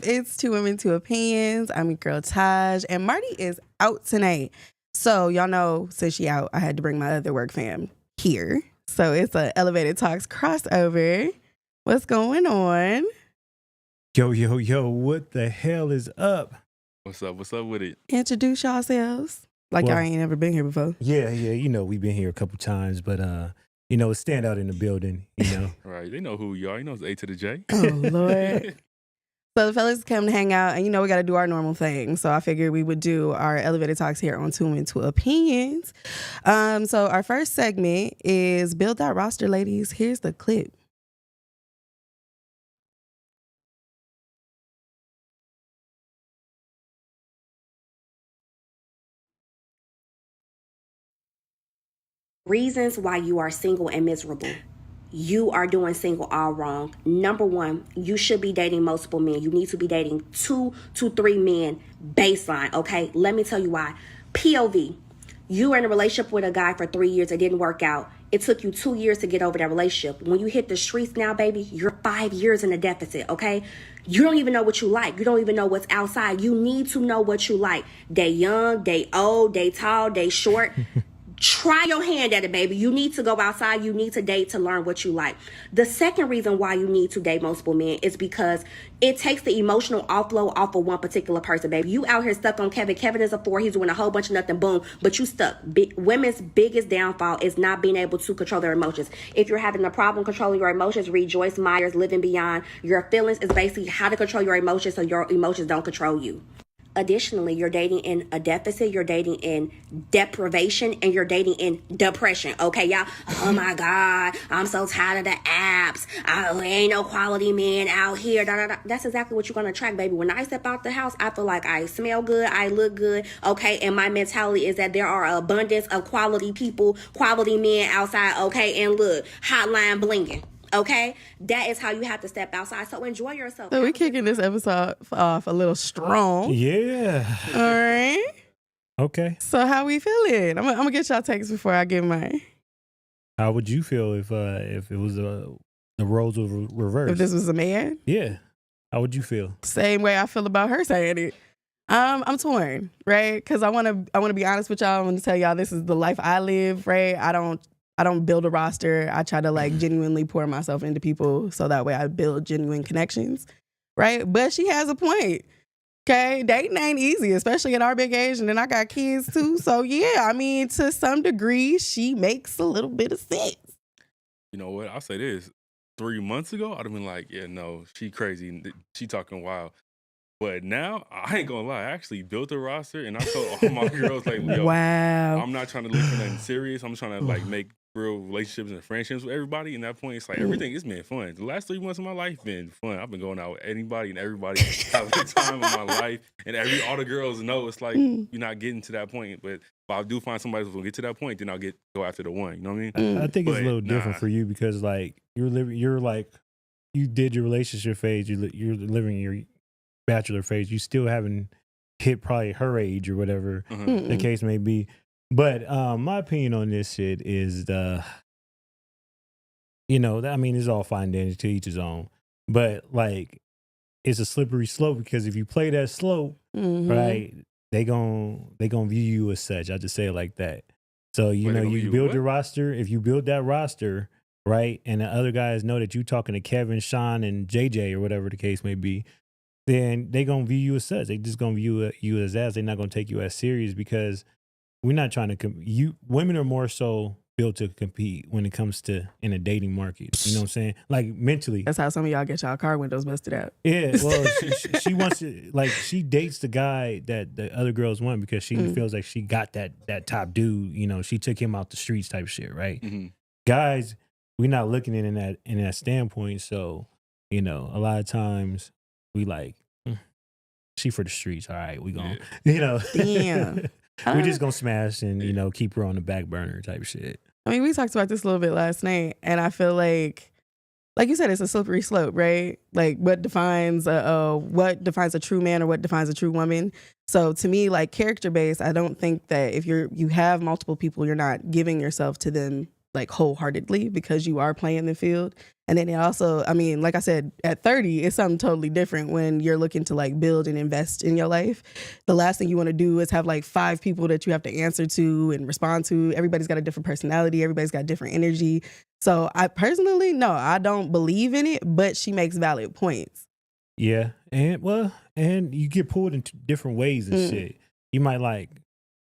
It's Two Women, Two Opinions. I'm your girl Taj, and Marty is out tonight. So y'all know, since she out, I had to bring my other work fam here. So it's a Elevated Talks crossover. What's going on? Yo, what the hell is up? What's up with it? Introduce yourselves. Like y'all ain't never been here before. Yeah, you know, we've been here a couple times, but you know, it's stand out in the building, you know. Right, they know who you are. You know it's A to the J. Oh, Lord. So the fellas come to hang out, and you know we got to do our normal thing. So I figured we would do our Elevated Talks here on Two Women, Two Opinions. So our first segment is Build That Roster, ladies. Here's the clip. Reasons why you are single and miserable. You are doing single all wrong. Number one, you should be dating multiple men. You need to be dating 2 to 3 men baseline, okay? Let me tell you why. POV, you were in a relationship with a guy for 3 years. It didn't work out. It took you 2 years to get over that relationship. When you hit the streets now, baby, you're 5 years in a deficit, okay? You don't even know what you like. You don't even know what's outside. You need to know what you like. They young, they old, they tall, they short. Try your hand at it, baby. You need to go outside. You need to date to learn what you like. The second reason why you need to date multiple men is because it takes the emotional offload off of one particular person, baby. You out here stuck on Kevin. Kevin is a 4. He's doing a whole bunch of nothing. Boom. But you stuck. Women's biggest downfall is not being able to control their emotions. If you're having a problem controlling your emotions, read Joyce Meyer's Living Beyond Your Feelings is basically how to control your emotions so your emotions don't control you. Additionally, you're dating in a deficit, you're dating in deprivation, and you're dating in depression. Okay, y'all? Oh my God, I'm so tired of the apps. Ain't no quality men out here. Da, da, da. That's exactly what you're going to attract, baby. When I step out the house, I feel like I smell good, I look good. Okay, and my mentality is that there are an abundance of quality people, quality men outside. Okay, and look, hotline blinging. Okay, that is how you have to step outside. So enjoy yourself. So we're kicking this episode off a little strong. Yeah. All right. Okay. So how we feeling? I'm gonna get y'all takes before I give mine. How would you feel if it was the roles were reversed? If this was a man? Yeah. How would you feel? Same way I feel about her saying it. I'm torn, right? Because I want to be honest with y'all. I want to tell y'all this is the life I live, right? I don't build a roster. I try to like genuinely pour myself into people so that way I build genuine connections, right? But she has a point. Okay, dating ain't easy, especially at our big age, and then I got kids too. So yeah, I mean, to some degree, she makes a little bit of sense. You know what? I'll say this. 3 months ago, I'd have been like, yeah, no, she crazy. She talking wild. But now, I ain't gonna lie, I actually built a roster, and I told all my girls, like, yo, wow, I'm not trying to look for nothing serious. I'm trying to, like, make real relationships and friendships with everybody. And at that point, it's like, everything is been fun. The last 3 months of my life been fun. I've been going out with anybody and everybody, having the time of my life. And all the girls know it's like, you're not getting to that point. But if I do find somebody who's gonna get to that point, then I'll go after the one. You know what I mean? I think it's a little different for you because, like, you're like, you did your relationship phase, you're living your bachelor phase, you still haven't hit probably her age or whatever the case may be. But my opinion on this shit is you know, I mean, it's all fine and to each his own. But like, it's a slippery slope because if you play that slope, right, they gon' view you as such. I just say it like that. So you know, you build your roster. If you build that roster, right, and the other guys know that you talking to Kevin, Sean, and JJ or whatever the case may be, then they gonna view you as such. They just gonna view you as they're not gonna take you as serious because we're not trying to women are more so built to compete when it comes to in a dating market. You know what I'm saying? Like mentally. That's how some of y'all get y'all car windows busted out. Yeah, well, she wants to, like, she dates the guy that the other girls want because she feels like she got that top dude. You know, she took him out the streets type shit, right? Guys, we're not looking in that standpoint. So, you know, a lot of times we like, she for the streets. All right, we gonna, you know, damn. We're just gonna smash and, you know, keep her on the back burner type shit. I mean, we talked about this a little bit last night, and I feel like you said, it's a slippery slope, right? Like, what defines a true man or what defines a true woman? So to me, like, character based, I don't think that if you have multiple people, you're not giving yourself to them like wholeheartedly because you are playing the field. And then it also, I mean, like I said, at 30, it's something totally different when you're looking to like build and invest in your life. The last thing you want to do is have like 5 people that you have to answer to and respond to. Everybody's got a different personality. Everybody's got different energy. So I personally, no, I don't believe in it, but she makes valid points. Yeah. And you get pulled in different ways and shit. You might like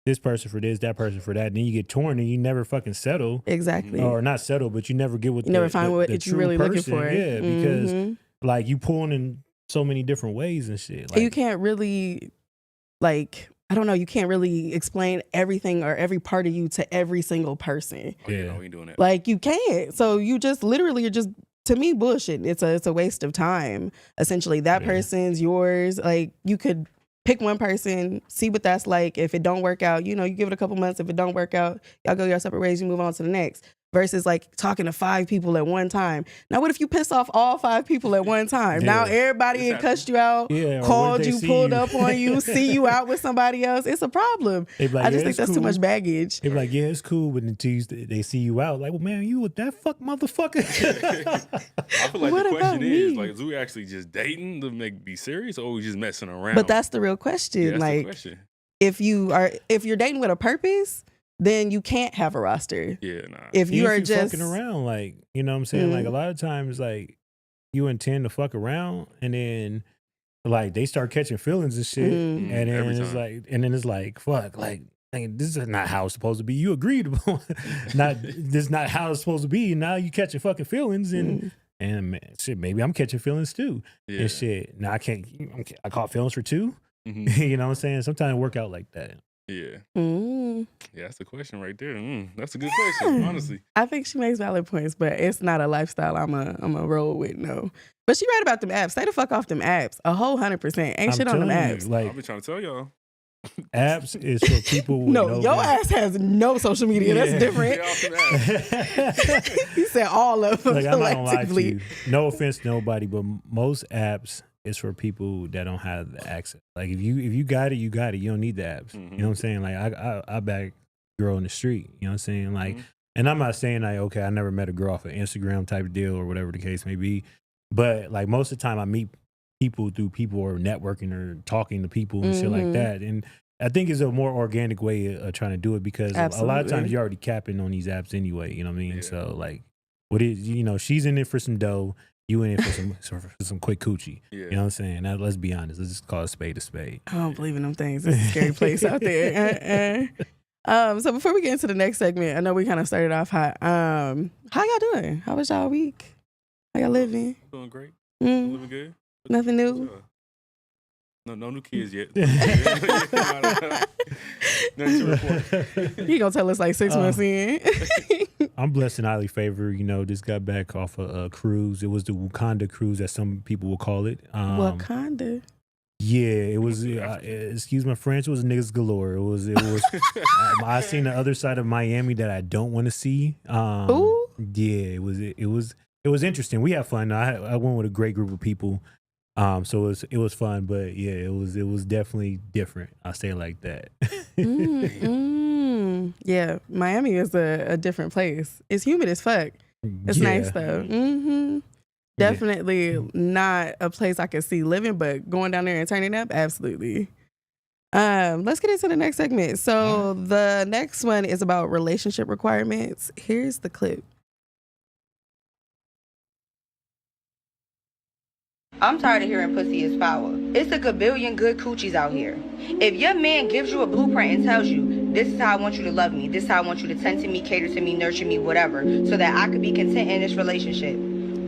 this person for this, that person for that, and then you get torn and you never fucking settle. Exactly. Or not settle, but you never get what you never find what you're really looking for. Yeah, because like you pulling in so many different ways and shit. Like, and you can't really, like, I don't know, you can't really explain everything or every part of you to every single person. Oh, yeah, no, we ain't doing that. Like, you can't. So you just literally are just, to me, bullshit. It's a waste of time. Essentially, that person's yours. Like, you could pick one person, see what that's like. If it don't work out, you give it a couple months. If it don't work out, y'all go your separate ways, you move on to the next. Versus like talking to 5 people at one time. Now, what if you piss off all 5 people at one time? Yeah. Now everybody had cussed you out, called you, pulled up on you, see you out with somebody else. It's a problem. Like, I just think that's too much baggage. They be like, yeah, it's cool, but until they see you out, like, well, man, you with that motherfucker. I feel like What the about question me? is, like, is we actually just dating to be serious, or we just messing around? But that's the real question. Yeah, that's the like, question. if you're dating with a purpose, then you can't have a roster. Yeah, nah. If you are just fucking around, like, you know what I'm saying? Like, a lot of times, like, you intend to fuck around, and then, like, they start catching feelings and shit, and then it's like, fuck, like, this is not how it's supposed to be. You agreed upon, this is not how it's supposed to be. Now you catching fucking feelings, and man, shit, maybe I'm catching feelings too, and shit. Now I caught feelings for 2. You know what I'm saying? Sometimes it work out like that. Yeah. Yeah, that's the question right there. That's a good question, honestly. I think she makes valid points, but it's not a lifestyle I'm a roll with, no. But she right about them apps. Stay the fuck off them apps. A whole 100%. Ain't shit on them apps. Like, I've been trying to tell y'all. Apps is for people with no, your ass has no social media. That's different. Get off them apps. You said all of them like, I'm not gonna lie to collectively. you. No offense to nobody, but most apps is for people that don't have the access. Like, if you got it, you got it. You don't need the apps. You know what I'm saying? Like, I back girl in the street. You know what I'm saying? Like, and I'm not saying like, okay, I never met a girl off an Instagram type of deal or whatever the case may be, but like most of the time I meet people through people or networking or talking to people and shit like that. And I think it's a more organic way of trying to do it because a lot of times you're already capping on these apps anyway. You know what I mean? Yeah. So like, she's in it for some dough. You in it for some quick coochie. Yeah. You know what I'm saying? Now, let's be honest. Let's just call a spade a spade. I don't believe in them things. It's a scary place out there. So before we get into the next segment, I know we kind of started off hot. How y'all doing? How was y'all week? How y'all living? Doing great. Living good. Nothing new? No new kids yet. Nothing to report. He gonna tell us like 6 months in. I'm blessed and highly favored. Just got back off a cruise. It was the Wakanda cruise, as some people will call it. Wakanda. Yeah, it was. Excuse my French. It was niggas galore. It was. I seen the other side of Miami that I don't want to see. Ooh. Yeah, it was interesting. We had fun. I went with a great group of people. So it was fun, but yeah, it was definitely different. I'll say it like that. Yeah, Miami is a different place. It's humid as fuck. It's nice though. Definitely not a place I could see living, but going down there and turning up, absolutely. Let's get into the next segment. So the next one is about relationship requirements. Here's the clip. I'm tired of hearing pussy is foul. It's a gabillion good coochies out here. If your man gives you a blueprint and tells you, this is how I want you to love me, this is how I want you to tend to me, cater to me, nurture me, whatever, so that I could be content in this relationship,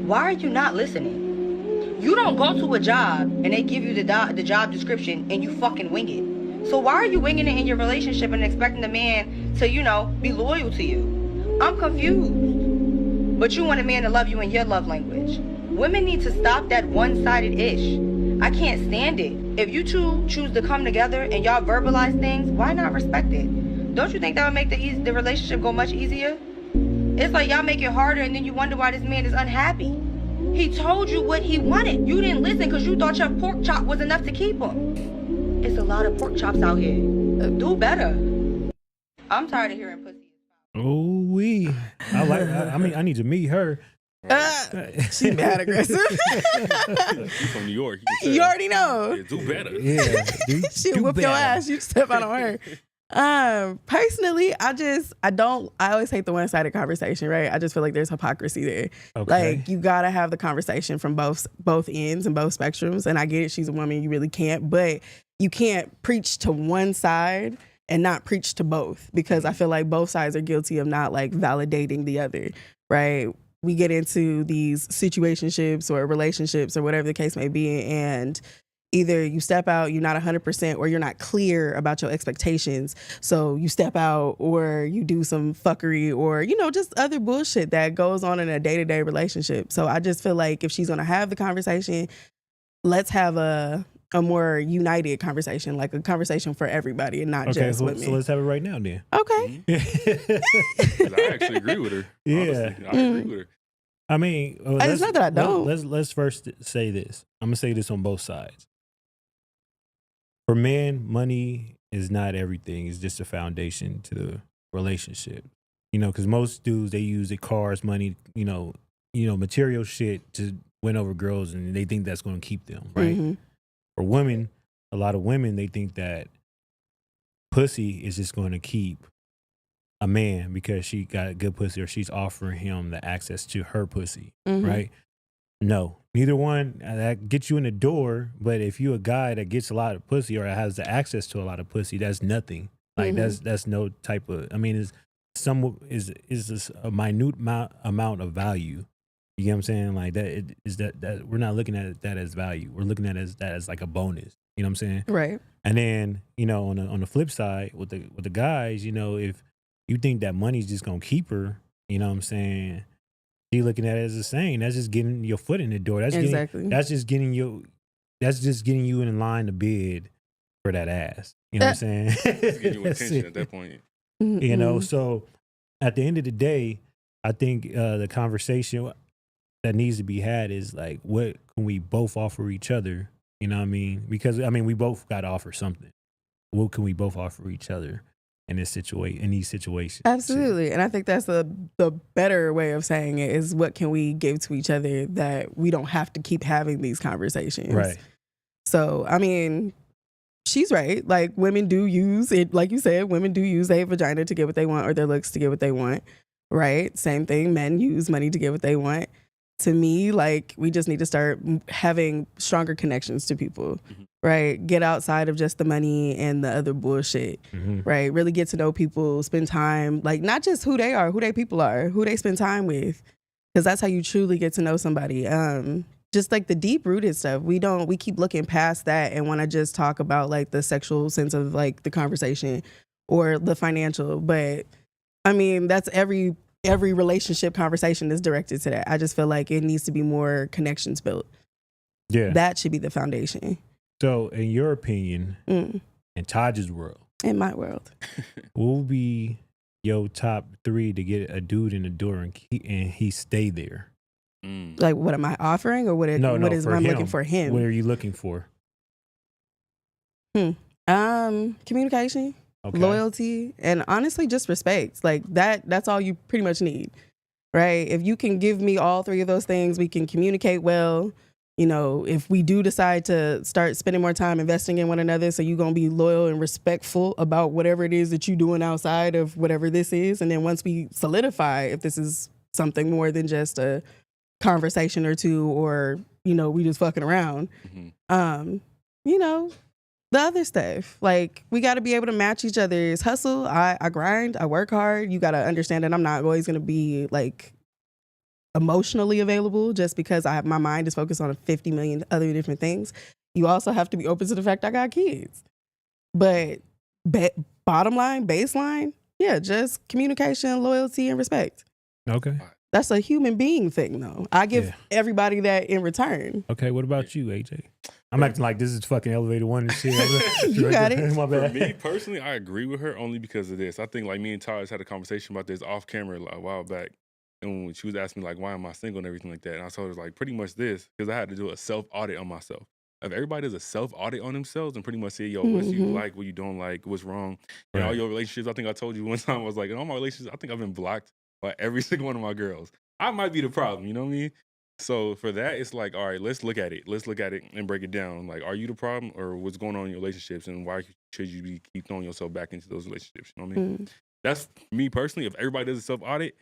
why are you not listening? You don't go to a job and they give you the job description and you fucking wing it. So why are you winging it in your relationship and expecting the man to, be loyal to you? I'm confused. But you want a man to love you in your love language. Women need to stop that one-sided ish. I can't stand it. If you two choose to come together and y'all verbalize things, why not respect it? Don't you think that would make the relationship go much easier? It's like y'all make it harder and then you wonder why this man is unhappy. He told you what he wanted. You didn't listen because you thought your pork chop was enough to keep him. It's a lot of pork chops out here. Do better. I'm tired of hearing pussy. Oh, we. me. I need to meet her. She mad aggressive. You from New York. You already know. Yeah, do better. Yeah, She'll whoop your ass. You step out on her. Personally, I always hate the one-sided conversation, right? I just feel like there's hypocrisy there. Okay. Like, you gotta have the conversation from both ends and both spectrums. And I get it, she's a woman, you really can't, but you can't preach to one side and not preach to both, because I feel like both sides are guilty of not like validating the other, right? We get into these situationships or relationships or whatever the case may be, and either you step out, you're not 100%, or you're not clear about your expectations. So you step out, or you do some fuckery, or, just other bullshit that goes on in a day-to-day relationship. So I just feel like if she's going to have the conversation, let's have a more united conversation, like a conversation for everybody and not just women. So let's have it right now then. Okay. I actually agree with her. Yeah. Honestly. I agree with her. I mean, It's not that I don't. Let's first say this. I'm gonna say this on both sides. For men, money is not everything. It's just a foundation to the relationship. Because most dudes, they use the cars, money, material shit to win over girls, and they think that's going to keep them, right? Mm-hmm. For women, a lot of women, they think that pussy is just going to keep a man because she got good pussy, or she's offering him the access to her pussy, right? No, neither one. That gets you in the door, but if you a guy that gets a lot of pussy or has the access to a lot of pussy, that's nothing. Like that's no type of. I mean, is this a minute amount of value? You get what I'm saying? Like that we're not looking at that as value. We're looking at that as like a bonus. You know what I'm saying? Right. And then on the flip side with the guys, if you think that money's just gonna keep her, you know what I'm saying? She looking at it as a saying. That's just getting your foot in the door. That's just getting you in line to bid for that ass. You know what I'm saying? It's getting you attention at that point. So at the end of the day, I think the conversation that needs to be had is like, what can we both offer each other? You know what I mean? Because we both got to offer something. What can we both offer each other in these situations? Absolutely. And I think that's the better way of saying it, is what can we give to each other that we don't have to keep having these conversations. Right. So, she's right. Like, women do use it, like you said, women do use their vagina to get what they want, or their looks to get what they want. Right? Same thing. Men use money to get what they want. To me, like, we just need to start having stronger connections to people, right? Get outside of just the money and the other bullshit, right? Really get to know people, spend time, like, not just who they are, who they people are, who they spend time with, because that's how you truly get to know somebody. Just like the deep rooted stuff, we keep looking past that and want to just talk about like the sexual sense of like the conversation or the financial. But that's every relationship conversation is directed to that. I just feel like it needs to be more connections built. Yeah. That should be the foundation. So in your opinion, in Taj's world, in my world, what will be your top 3 to get a dude in the door and he stay there? Like, what am I offering, or what I'm looking for him? What are you looking for? Communication. Okay. Loyalty, and honestly just respect. Like that's all you pretty much need, right? If you can give me all 3 of those things, we can communicate well. If we do decide to start spending more time investing in one another, so you're gonna be loyal and respectful about whatever it is that you're doing outside of whatever this is. And then once we solidify if this is something more than just a conversation or two, or we just fucking around, the other stuff, like, we got to be able to match each other's hustle. I grind, I work hard. You got to understand that I'm not always going to be like emotionally available just because my mind is focused on 50 million other different things. You also have to be open to the fact I got kids. But bottom line, baseline, yeah, just communication, loyalty, and respect. Okay. That's a human being thing, though. I give everybody that in return. Okay, what about you, AJ? I'm acting like this is fucking elevator 1 and shit. You got it. For me personally, I agree with her only because of this. I think like me and Taj had a conversation about this off camera a while back, and when she was asking me like, why am I single and everything like that, and I told her like pretty much this, because I had to do a self audit on myself. If everybody does a self audit on themselves and pretty much say, yo, what you like, what you don't like, what's wrong, and all your relationships. I think I told you one time, I was like, in all my relationships, I think I've been blocked by every single one of my girls. I might be the problem, you know what I mean? So for that, it's like, all right, let's look at it. Let's look at it and break it down. Like, are you the problem, or what's going on in your relationships, and why should you keep throwing yourself back into those relationships? You know what I mean? That's me personally. If everybody does a self audit,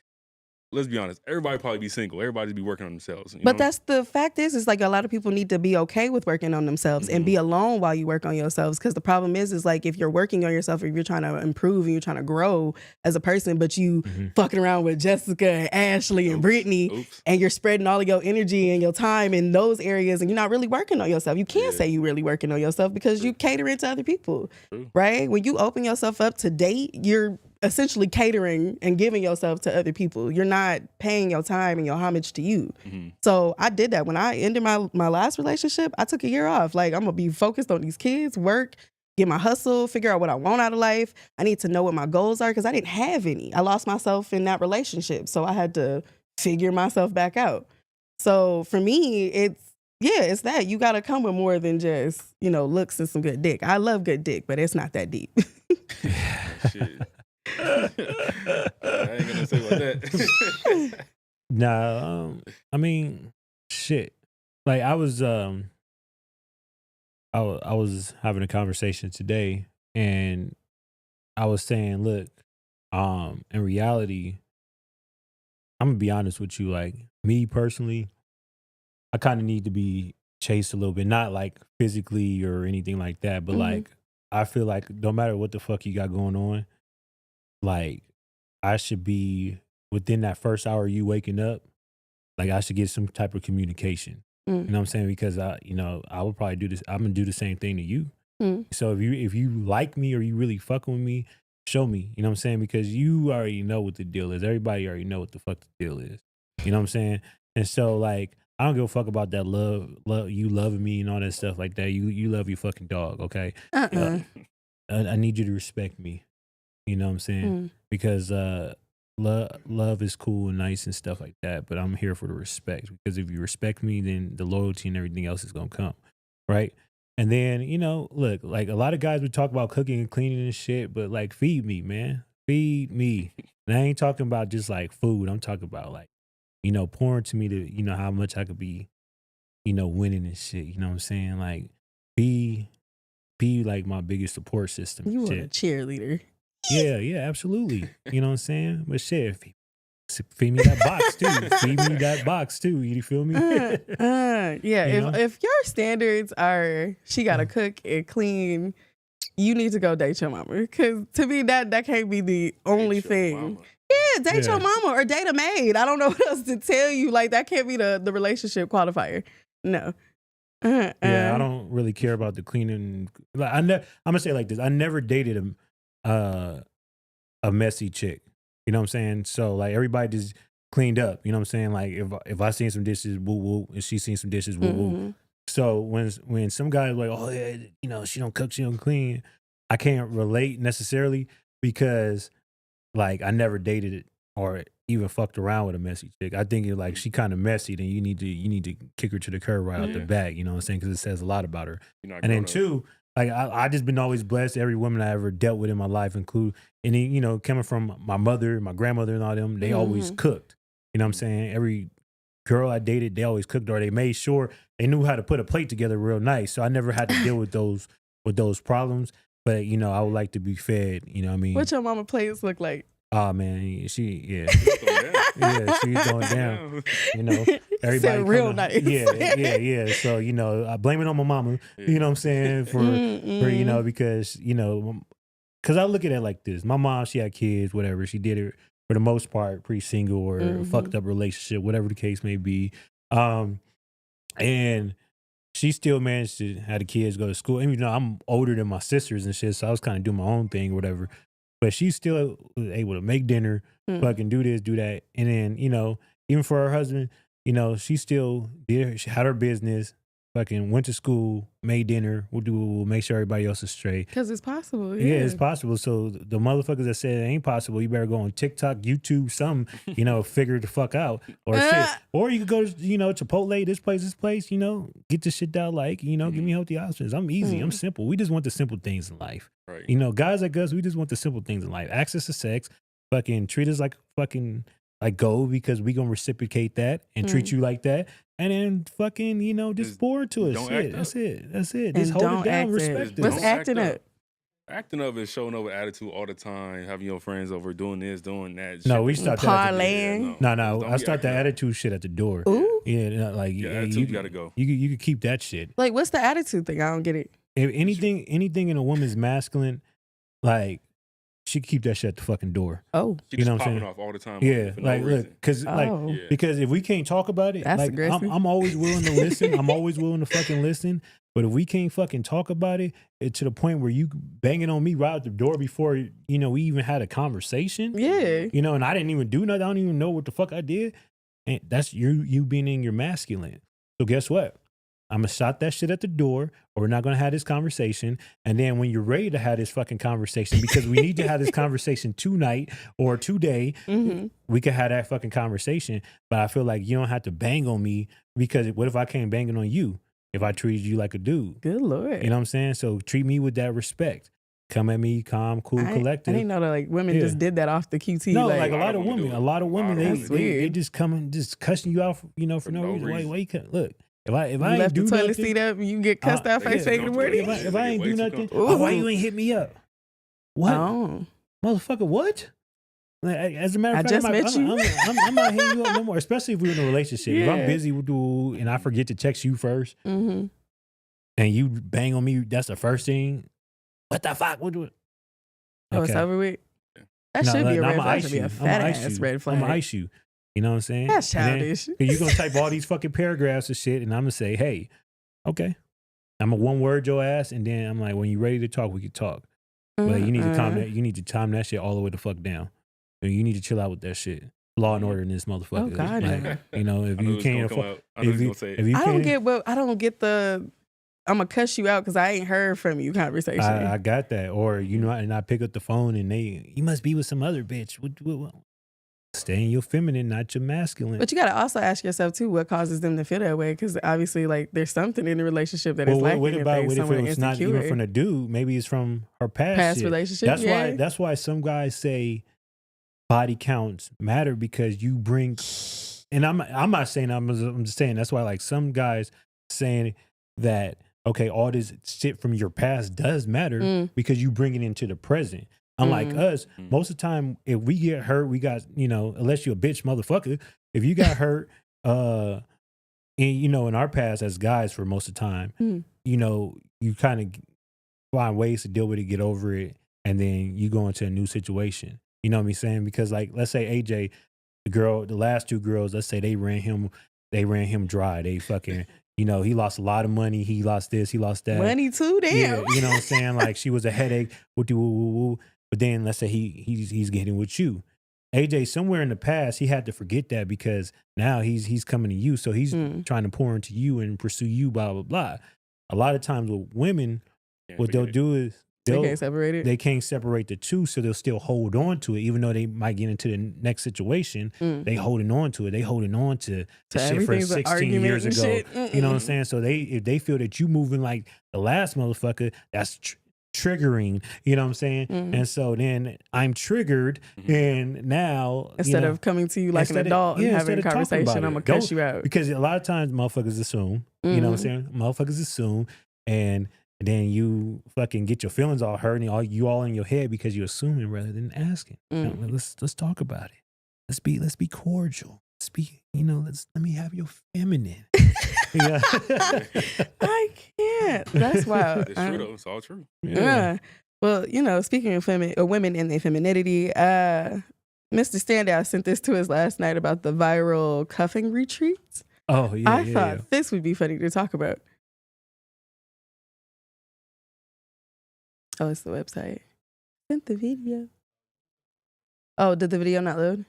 let's be honest, everybody probably be single. Everybody be working on themselves. You But know? that's the fact is like a lot of people need to be okay with working on themselves and be alone while you work on yourselves. Because the problem is like if you're working on yourself, if you're trying to improve and you're trying to grow as a person, but you fucking around with Jessica and Ashley and Brittany, and you're spreading all of your energy and your time in those areas, and you're not really working on yourself. You can't say you really working on yourself because you catering to other people, right? When you open yourself up to date, you're essentially catering and giving yourself to other people. You're not paying your time and your homage to you. So I did that. When I ended my last relationship, I took a year off. Like, I'm gonna be focused on these kids, work, get my hustle, figure out what I want out of life. I need to know what my goals are because I didn't have any. I lost myself in that relationship. So I had to figure myself back out. So for me, it's that. You gotta come with more than just, looks and some good dick. I love good dick, but it's not that deep. Shit. I ain't gonna say about that. Nah, I mean, shit. Like I was having a conversation today, and I was saying, look, in reality, I'm gonna be honest with you. Like me personally, I kind of need to be chased a little bit, not like physically or anything like that, but like I feel like no matter what the fuck you got going on, like I should be within that first hour you waking up, like I should get some type of communication. You know what I'm saying? Because I would probably do this. I'm gonna do the same thing to you. So if you like me or you really fucking with me, show me. You know what I'm saying? Because you already know what the deal is. Everybody already know what the fuck the deal is. You know what I'm saying? And so like I don't give a fuck about that love you loving me and all that stuff like that. You love your fucking dog, okay? I need you to respect me. You know what I'm saying? Because love is cool and nice and stuff like that, but I'm here for the respect. Because if you respect me, then the loyalty and everything else is gonna come, right? And then look, like a lot of guys would talk about cooking and cleaning and shit, but like feed me, man, feed me. And I ain't talking about just like food. I'm talking about like pouring to me to how much I could be, winning and shit. You know what I'm saying? Like be like my biggest support system. You shit. want a cheerleader. Yeah, absolutely. You know what I'm saying? But shit, feed me that box too. Feed me that box too. You feel me? Yeah. If your standards are she gotta cook and clean, you need to go date your mama. Because to me, that can't be the only thing. Yeah, date your mama or date a maid. I don't know what else to tell you. Like that can't be the relationship qualifier. No. Yeah, I don't really care about the cleaning. Like I'm gonna say it like this. I never dated a messy chick. You know what I'm saying? So like everybody just cleaned up. You know what I'm saying? Like if I seen some dishes, woo woo, and she seen some dishes, woo woo. So when some guys like, oh yeah, she don't cook, she don't clean, I can't relate necessarily because like I never dated it or even fucked around with a messy chick. I think like she kind of messy, then you need to kick her to the curb right out the back. You know what I'm saying? Because it says a lot about her. And then two, like I just been always blessed. Every woman I ever dealt with in my life, include any coming from my mother, my grandmother, and all them, they always cooked. You know what I'm saying? Every girl I dated, they always cooked, or they made sure they knew how to put a plate together real nice. So I never had to deal with those problems. But I would like to be fed. You know what I mean? What your mama plates look like? Oh man, she's going down. Everybody real nice. Yeah. So I blame it on my mama. You know what I'm saying for because I look at it like this. My mom, she had kids, whatever. She did it for the most part pretty single or fucked up relationship, whatever the case may be. And she still managed to have the kids go to school. And I'm older than my sisters and shit, so I was kind of doing my own thing, whatever. But she's still able to make dinner, fucking do this, do that. And then, even for her husband, she still she had her business, fucking went to school, made dinner, we'll make sure everybody else is straight. Because it's possible. Yeah, it's possible. So the motherfuckers that said it ain't possible, you better go on TikTok, YouTube, something, figure the fuck out. Or shit. Or you could go to, Chipotle, this place, get the shit down like, give me healthy options. I'm easy. I'm simple. We just want the simple things in life. Right. Guys like us, we just want the simple things in life. Access to sex, fucking treat us like fucking Like, go, because we gonna reciprocate that and treat you like that, and then fucking, just pour into us. don't Shit, act that's up. it. That's it. And Just hold don't it down. act Respect it. it. What's Don't acting act up? Acting up is showing over attitude all the time, having your friends over, doing this, doing that. No, shit. we start that. At the, Parlaying. no, Don't I be start the acting up. attitude shit at the door. Ooh. Yeah, like Yeah, you attitude gotta go. You could keep that shit. Like, what's the attitude thing? I don't get it. If anything in a woman's masculine, like, she keep that shit at the fucking door. Oh. She You just know what I'm popping saying? off all the time. Yeah, for no like, reason. look, because Oh. Yeah. because if we can't talk about it, That's like, aggressive. I'm always willing to listen. I'm always willing to fucking listen. But if we can't fucking talk about it, to the point where you banging on me right at the door before we even had a conversation, Yeah. and I didn't even do nothing. I don't even know what the fuck I did. And that's you being in your masculine. So guess what? I'm gonna shot that shit at the door, or we're not gonna have this conversation. And then when you're ready to have this fucking conversation, because we need to have this conversation tonight or today, Mm-hmm. we could have that fucking conversation. But I feel like you don't have to bang on me, because what if I came banging on you if I treated you like a dude? Good Lord. You know what I'm saying? So treat me with that respect. Come at me calm, cool, I collective. didn't know that like women Yeah. just did that off the QT. No, like, like a lot of do women, it. a lot of women, That's they weird. just come and just cussing you out, for no no reason. reason. Why you look? If I you ain't left the do toilet nothing, seat up, you get cussed out for yeah, saying the don't word. do if it. if I ain't Way do too nothing, comfortable. why you ain't hit me up? What, Oh. motherfucker? What? Like, as a matter of I fact, just I'm, met you. I'm not hitting you up no more. Especially if we're in a relationship. If I'm Yeah. busy with dude and I forget to text you first, Mm-hmm. and you bang on me, that's the first thing. What the fuck? What do it? Oh, it's over with. That No, should be a no, red I'ma flag. ice Should be you. a I'ma fat ice ass you. red flag. I'm gonna ice you. You know what I'm saying? That's And then- childish. You're gonna type all these fucking paragraphs of shit, and I'm gonna say, hey, okay. I'm a one word your ass, and then I'm like, when you ready to talk, we can talk. But you need to calm that. You need to time that shit all the way the fuck down. And you need to chill out with that shit. Law and order in this motherfucker. Oh, God, Like, no. if I knew you it was can't gonna come afford, out. I knew if he you, was gonna say it. if you I don't can't, get what I don't get the I'm gonna cuss you out because I ain't heard from you conversation. I got that. Or and I pick up the phone and you must be with some other bitch. What? Stay in your feminine, not your masculine. But you gotta also ask yourself too, what causes them to feel that way? Because obviously, like, there's something in the relationship that is lacking. What about if what if someone it's not even insecure. from the dude? Maybe it's from her past shit. relationship. That's yeah. That's why some guys say body counts matter, because you bring. And I'm not saying I'm just saying that's why, like, some guys saying that, okay, all this shit from your past does matter because you bring it into the present. Unlike us, most of the time, if we get hurt, we got, unless you're a bitch motherfucker, if you got hurt, in our past as guys for most of the time, you kind of find ways to deal with it, get over it, and then you go into a new situation. You know what I'm saying? Because, like, let's say AJ, the last two girls, let's say they ran him dry. They fucking, he lost a lot of money. He lost this, he lost that. Money too, damn. Yeah, you know what I'm saying? Like, she was a headache. But then let's say he's getting with you. AJ, somewhere in the past, he had to forget that because now he's coming to you. So he's trying to pour into you and pursue you, blah, blah, blah. A lot of times with women, what they'll do is they can't separate it. They can't separate the two, so they'll still hold on to it, even though they might get into the next situation. They holding on to it. They holding on to the shit from everything's an 16 argument years and ago. shit. You know what I'm saying? So if they feel that you moving like the last motherfucker, that's triggering. You know what I'm saying? And so then I'm triggered, and now Instead of coming to you like an adult and having a conversation, I'm gonna cuss you out. Because a lot of times motherfuckers assume. You know what I'm saying? Motherfuckers assume, and then you fucking get your feelings all hurt, and you all in your head because you're assuming rather than asking. Let's talk about it. Let's be cordial. Let me have your feminine. Yeah. I can't. That's wild. It's true though. It's all true. Yeah. Well, speaking of women and their femininity, Mr. Standout sent this to us last night about the viral cuffing retreats. Oh yeah. I thought this would be funny to talk about. Oh, it's the website. Sent the video. Oh, did the video not load?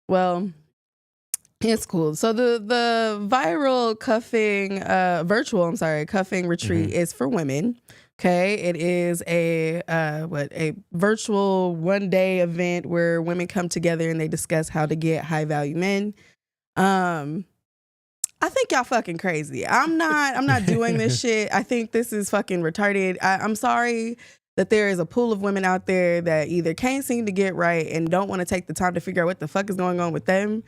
Well, it's cool. So the viral virtual cuffing retreat is for women. Okay, it is a virtual 1-day event where women come together and they discuss how to get high value men. I think y'all fucking crazy. I'm not doing this shit. I think this is fucking retarded. I'm sorry that there is a pool of women out there that either can't seem to get right and don't want to take the time to figure out what the fuck is going on with them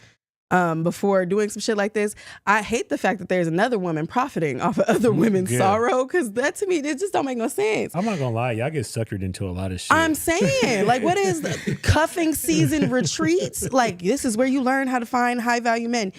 before doing some shit like this. I hate the fact that there's another woman profiting off of other women's sorrow, because that to me, it just don't make no sense. I'm not gonna lie, y'all get suckered into a lot of shit. I'm saying, like, what is the cuffing season retreats? Like, this is where you learn how to find high value men.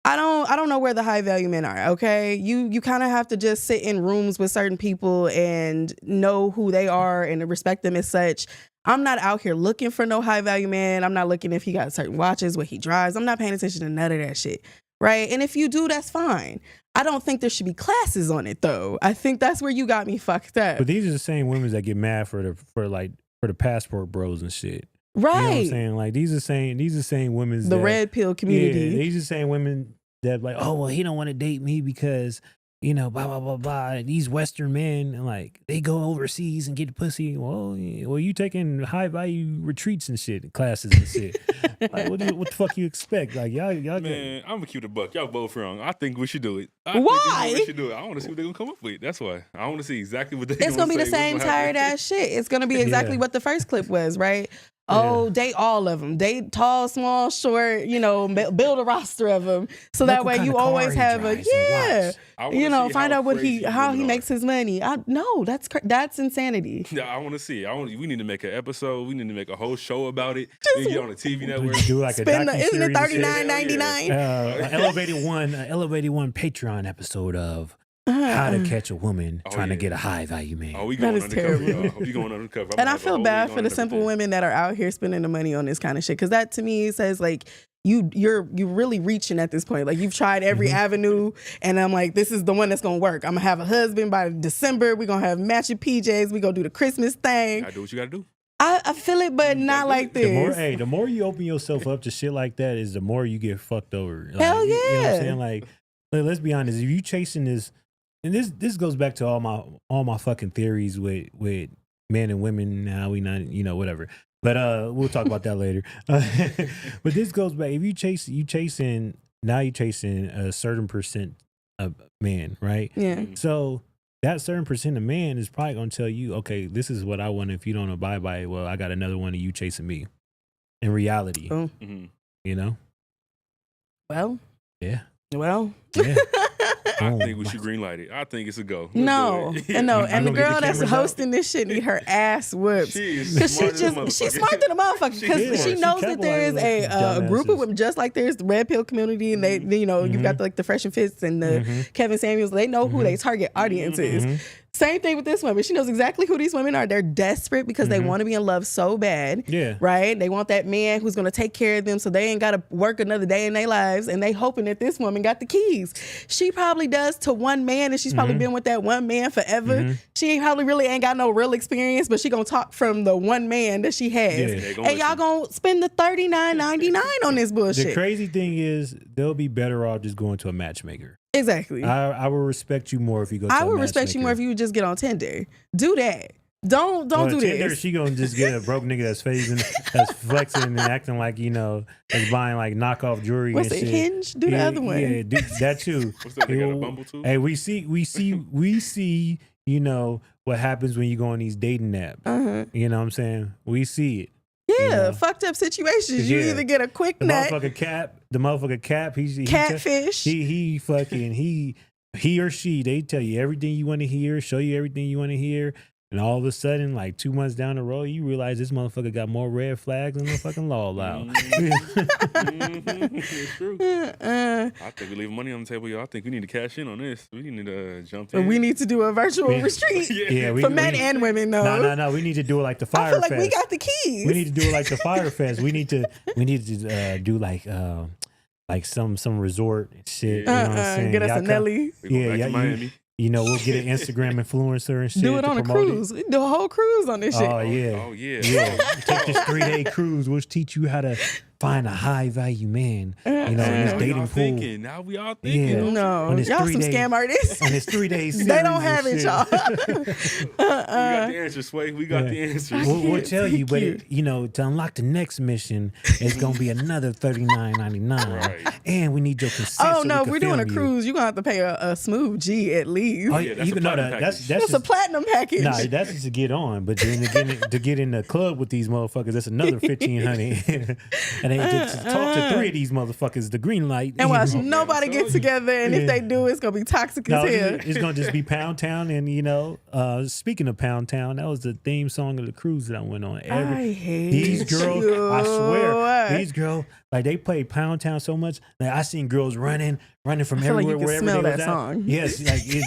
I don't know where the high value men are, okay? You kind of have to just sit in rooms with certain people and know who they are and respect them as such. I'm not out here looking for no high value man. I'm not looking if he got certain watches, what he drives. I'm not paying attention to none of that shit, right? And if you do, that's fine. I don't think there should be classes on it, though. I think that's where you got me fucked up. But these are the same women that get mad for the passport bros and shit. Right. You know what I'm saying? Like, these are same women. The red pill community. Yeah, these are the same women that like, oh, well, he don't want to date me because, you know, blah, blah, blah, blah. These Western men, and like, they go overseas and get pussy. Well, you taking high value retreats and shit, classes and shit. Like, what the fuck you expect? Like, y'all Man, I'm gonna keep the buck. Y'all both wrong. I think we should do it. Why? We should do it. I want to see what they're gonna come up with. That's why. I want to see exactly what they. It's gonna be the same tired ass shit. It's gonna be exactly what the first clip was, right? Oh, date all of them. Date tall, small, short, you know, build a roster of them. So that way you always have you know, find out how he makes his money. No, that's insanity. Yeah, I want to see. We need to make an episode. We need to make a whole show about it. We get on the TV network. Do like a isn't it $39.99? Elevated one Patreon episode of How to Catch a Woman Trying to Get a High Value Man. Oh, we going undercover, y'all. We going undercover. And I feel bad for the simple women that are out here spending the money on this kind of shit, because that to me says like you're really reaching at this point. Like, you've tried every avenue, and I'm like, this is the one that's gonna work. I'm gonna have a husband by December. We're gonna have matching PJs. We gonna do the Christmas thing. Gotta do what you gotta do. I feel it, but not like this. The more you open yourself up to shit like that, is the more you get fucked over. Like, Hell yeah. You know what I'm saying? Like, let's be honest. If you chasing this. And this goes back to all my fucking theories with men and women. Now we not, you know, whatever. But we'll talk about that later. But this goes back. If you chasing a certain percent of man, right? Yeah. So that certain percent of man is probably gonna tell you, okay, this is what I want. If you don't abide by it, well, I got another one of you chasing me. In reality, you know. Well. Yeah. Well. Yeah. I think we should greenlight it. I think it's a go. No, and the girl that's hosting this shit need her ass whooped. She's smart than a motherfucker, because she knows that there is a group of women just like there's the red pill community, and they, you know, you've got the Fresh and Fits and the Kevin Samuels. They know who they target audience is. Same thing with this woman. She knows exactly who these women are. They're desperate because they want to be in love so bad. Yeah. Right? They want that man who's going to take care of them so they ain't got to work another day in their lives. And they hoping that this woman got the keys. She probably does to one man, and she's probably been with that one man forever. She probably really ain't got no real experience, but she going to talk from the one man that she has. Yeah. And y'all going to spend the $39.99 on this bullshit. The crazy thing is, they'll be better off just going to a matchmaker. Exactly. I will respect you more if you go to a matchmaker. I would respect you more if you would just get on Tinder. Do that. Don't do Tinder, this. she gonna just get a broke nigga that's flexing and acting like, you know, that's buying like knockoff jewelry. What's and it, shit. Hinge? Do the other one. Yeah, do that too. What's that? They got a Bumble too? Hey, we see, you know, what happens when you go on these dating apps. You know what I'm saying? We see it. Yeah, you know? Fucked up situations. You either get a quick nut. The motherfucker cap. He catfish. He fucking he or she. They tell you everything you want to hear, show you everything you want to hear, and all of a sudden, like 2 months down the road, you realize this motherfucker got more red flags than the fucking law allowed. It's true. I think we leave money on the table, y'all. I think we need to cash in on this. We need to jump in. We need to do a virtual retreat for men and women, though. No. We need to do it like the Fire Fest. I feel like we got the keys. We need to do it like the Fire Fest. We need to do like some resort shit. You know what I'm saying? Get us a Nelly. Yeah, Miami. You know, we'll get an Instagram influencer and shit. Do it on a cruise. Do a whole cruise on this shit. Oh yeah. Oh yeah. Take this 3-day cruise. We'll teach you how to find a high value man, you know, in this Now dating y'all pool. thinking. Now we all thinking. Yeah. No, On this y'all some 3 day scam artists. On this 3 days, They don't have it, y'all. We got the answer, Sway. We got the answers. We'll tell you, but Thank you know, to unlock the next mission, it's gonna be another $39.99, Right. and we need your consent. Oh so no, we if we're can doing a film you. cruise, you're gonna have to pay a smooth G at least. Oh, Yeah, that's even a though platinum that's package. that's It's a just, platinum package. nah, that's just to get on. But then to get in the club with these motherfuckers, that's another $1,500. And they just talk to 3 of these motherfuckers, the green light. and watch you know. nobody get together, and if they do, it's gonna be toxic No, as hell. it's gonna just be Pound Town, and you know, speaking of Pound Town, that was the theme song of the cruise that I went on. I hate These girls, you. I swear, these girls, like they play Pound Town so much. Like I seen girls running from feel like you everywhere, can wherever smell they was that at. song. Yes, like you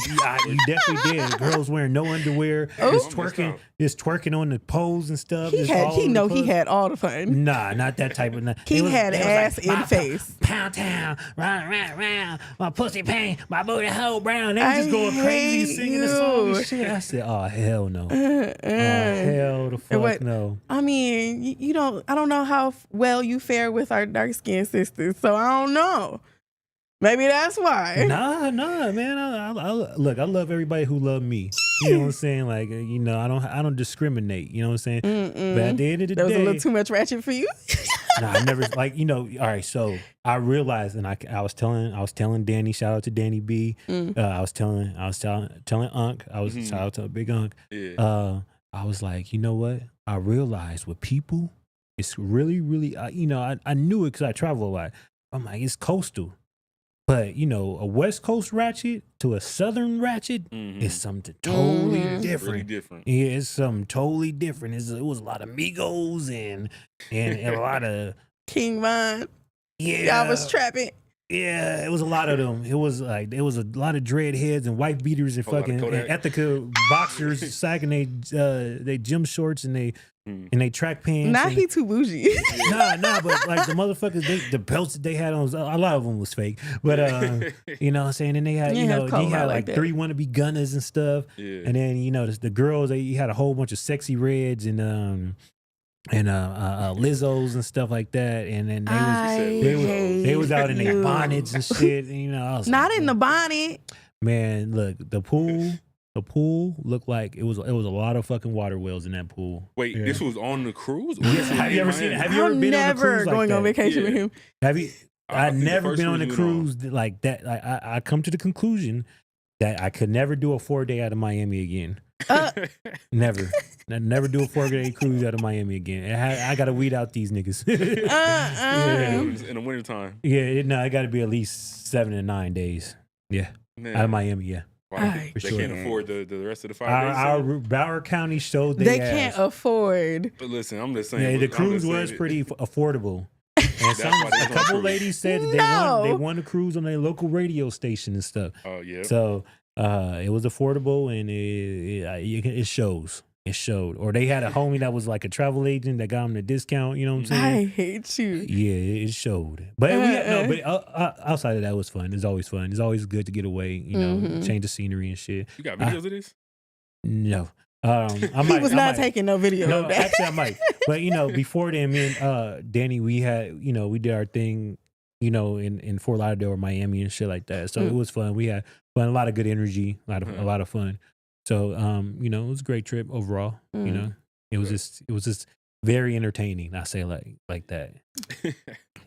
definitely did. Girls wearing no underwear, just twerking, on the poles and stuff. He just had, all he over the know he club. had all the fun. Nah, not that type of. He had they was ass like, in my face. Pound Town, round, my pussy pain, my booty hole brown. They I was just going crazy hate singing the song you. and shit. I said, oh hell no, hell the fuck what- no. I mean, you don't. I don't know how well you fare with our dark skinned sisters, so I don't know. Maybe that's why. Nah, man. Look, I love everybody who love me. You know what I'm saying? Like, you know, I don't discriminate. You know what I'm saying? But at the end of the That was day, a little too much ratchet for you. nah, I never like, you know. All right, so I realized, and I was telling Danny, shout out to Danny B. I was telling Unc, shout out to Big Unc. Yeah. I was like, you know what? I realized with people, it's really, really, you know, I knew it because I travel a lot. I'm like, it's coastal. But, you know, a West Coast ratchet to a Southern ratchet is something totally different. Really different. Yeah, it's something totally different. It was a lot of Migos and a lot of, King Von. yeah. I was trapping. Yeah, it was a lot of them. It was a lot of dreadheads and white beaters and A lot of fucking Kodak. and Ethica boxers sagging they gym shorts and they track pants. Nah, and- he too bougie. Nah, but like the motherfuckers, the belts that they had on, a lot of them was fake. But you know what I'm saying? And they had, You you have know, call he them had out like like that. 3 wannabe gunners and stuff. Yeah. And then, you know, the girls, he had a whole bunch of sexy reds and Lizzos and stuff like that. And then they was out in their bonnets and shit. And, you know, I was Not like, in the bonnet. man, look, the pool looked like it was a lot of fucking water wells in that pool. Wait, Yeah. this was on the cruise? Or Yeah, this was have you in ever seen it? Miami? Have you ever I'm been on a never cruise like going on that? vacation Yeah. with him. Have you? I I've think the never first been on a cruise we went cruise like that. I come to the conclusion that I could never do a 4-day out of Miami again. Never. I never do a 4-day cruise out of Miami again. I got to weed out these niggas. Yeah, in the wintertime. No, it got to be at least 7 to 9 days. Yeah, Man, out of Miami. Yeah, wow, Ay, they sure. can't afford the rest of the 5 our days. Broward County showed They ass. can't afford. But listen, I'm just saying. Yeah, the I'm cruise just saying was it- pretty affordable. And That's why they a was on couple cruise. ladies said that No. they won a cruise on their local radio station and stuff. Oh yeah. So it was affordable and it shows. It showed. Or they had a homie that was like a travel agent that got them the discount. You know what I'm I saying? hate you. Yeah, it showed. But outside of that, it was fun. It's always fun. It's always good to get away. You know, change the scenery and shit. You got videos of this? No, I He might. was I not might. taking no video No, of that. actually, I might. But you know, before then, me and Danny, we had, you know, we did our thing, you know, in Fort Lauderdale or Miami and shit like that. So it was fun. We had fun, a lot of good energy, a lot of fun. So you know, it was a great trip overall. You know, it was just very entertaining. I say like that.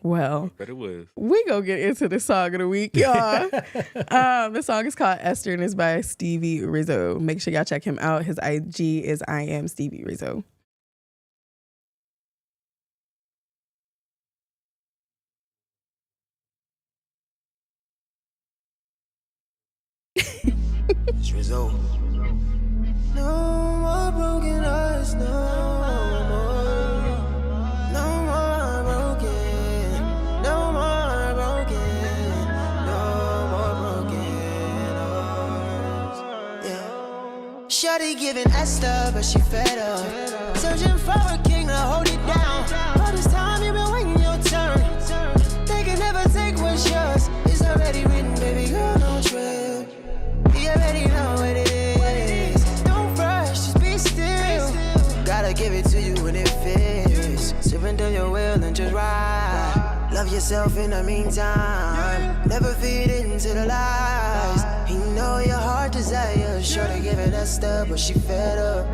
Well, But it was. we go get into the song of the week, y'all. The song is called Esther and is by Stevie Rizzo. Make sure y'all check him out. His IG is I am Stevie Rizzo. It's Rizzo. No more broken hearts, no more. No more broken. No more broken. No more broken hearts. Yeah. Shawty giving Esther, but she fed up. Searching for a king to hold it down. All this time you been waiting your turn. They can never take what's yours. It's already written, baby girl, don't trip. You already know what it is. Don't rush, just be still. Gotta give it to you when it fits. Surrender your will and just ride. Love yourself in the meantime. Never feed into the lies. You know your heart desires. Shorty giving that stuff, but she fed up.